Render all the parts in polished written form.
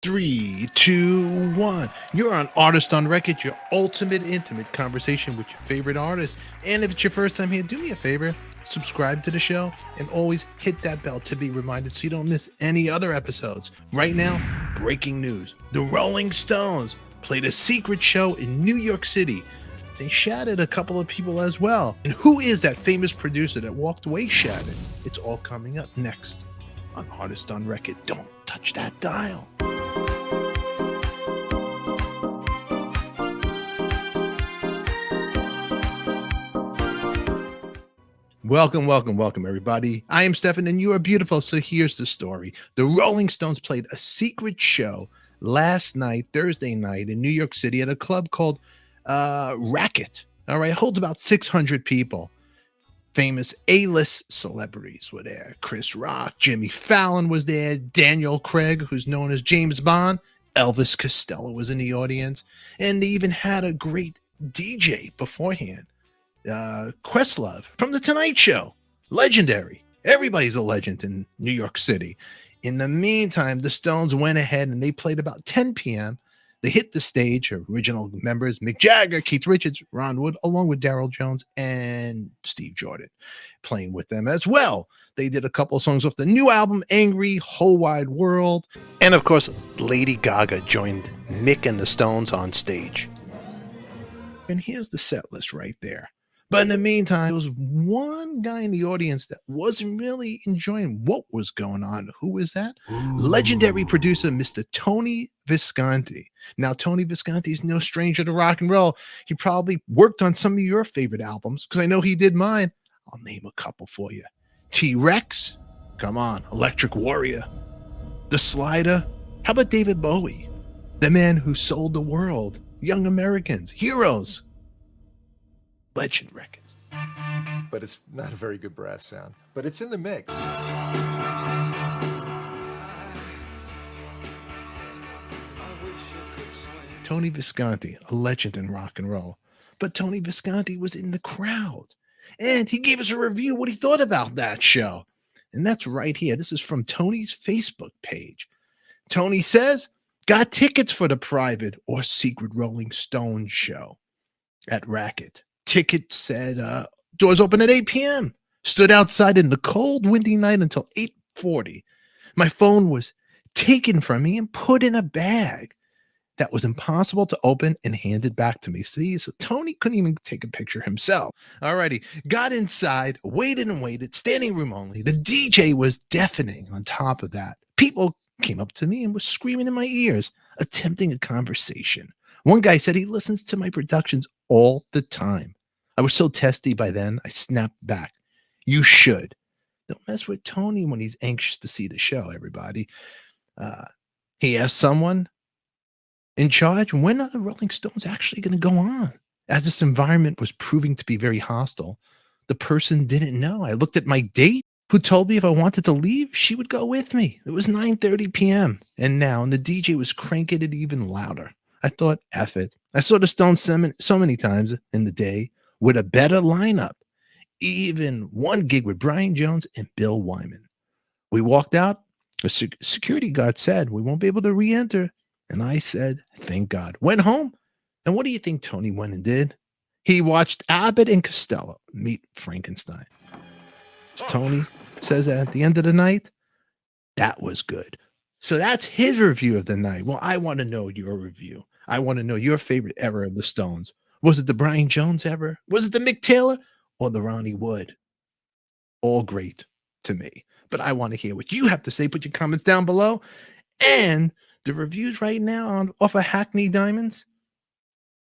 Three, two, one. You're on Artist on Record, your ultimate intimate conversation with your favorite artist. And if it's your first time here, do me a favor, subscribe to the show and always hit that bell to be reminded so you don't miss any other episodes. Right now, breaking news. The Rolling Stones played a secret show in New York City. They shattered a couple of people as well. And who is that famous producer that walked away shattered? It's all coming up next on Artist on Record. Don't touch that dial. Welcome, everybody. I am Stefan, and you are beautiful. So here's the story. The Rolling Stones played a secret show last night, Thursday night, in New York City at a club called Racket. All right, it holds about 600 people. Famous A-list celebrities were there. Chris Rock, Jimmy Fallon was there. Daniel Craig, who's known as James Bond. Elvis Costello was in the audience. And they even had a great DJ beforehand. Questlove from The Tonight Show. Legendary. Everybody's a legend in New York City. In the meantime, the Stones went ahead and they played about 10 p.m. They hit the stage. Original members Mick Jagger, Keith Richards, Ron Wood, along with Daryl Jones and Steve Jordan playing with them as well. They did a couple of songs off the new album, Angry, Whole Wide World. And of course, Lady Gaga joined Mick and the Stones on stage. And here's the set list right there. But in the meantime, there was one guy in the audience that wasn't really enjoying what was going on. Who was that? Ooh. Legendary producer, Mr. Tony Visconti. Now, Tony Visconti is no stranger to rock and roll. He probably worked on some of your favorite albums, because I know he did mine. I'll name a couple for you. T-Rex, come on, Electric Warrior, The Slider. How about David Bowie? The man who sold the world, Young Americans, Heroes. Legend records. But it's not a very good brass sound. But it's in the mix. Tony Visconti, a legend in rock and roll. But Tony Visconti was in the crowd. And he gave us a review what he thought about that show. And that's right here. This is from Tony's Facebook page. Tony says, got tickets for the private or secret Rolling Stones show at Racket. Ticket said doors open at 8 p.m. Stood outside in the cold, windy night until 8:40. My phone was taken from me and put in a bag that was impossible to open and handed back to me. See, so Tony couldn't even take a picture himself. Alrighty, got inside, waited and waited, standing room only. The DJ was deafening on top of that. People came up to me and were screaming in my ears, attempting a conversation. One guy said he listens to my productions all the time. I was so testy by then, I snapped back. You should. Don't mess with Tony when he's anxious to see the show, everybody. He asked someone in charge, when are the Rolling Stones actually going to go on? As this environment was proving to be very hostile, the person didn't know. I looked at my date, who told me if I wanted to leave, she would go with me. It was 9:30 p.m. And the DJ was cranking it even louder. I thought, F it. I saw the Stones so many times in the day with a better lineup. Even one gig with Brian Jones and Bill Wyman. We walked out. The security guard said, we won't be able to re-enter. And I said, thank God. Went home. And what do you think Tony went and did? He watched Abbott and Costello meet Frankenstein. Tony says at the end of the night, that was good. So that's his review of the night. Well, I want to know your review. I want to know your favorite ever of the Stones. Was it the Brian Jones ever? Was it the Mick Taylor or the Ronnie Wood? All great to me. But I want to hear what you have to say. Put your comments down below. And the reviews right now off of Hackney Diamonds,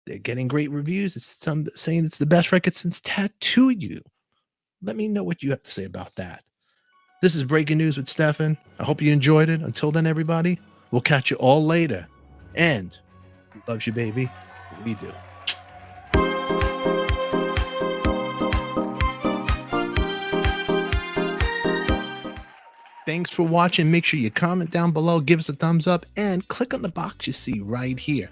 they're getting great reviews. It's some saying it's the best record since Tattoo You. Let me know what you have to say about that. This is Breaking News with Stefan. I hope you enjoyed it. Until then, everybody, we'll catch you all later. And loves you, baby. We do. Thanks for watching. Make sure you comment down below, give us a thumbs up, and click on the box you see right here.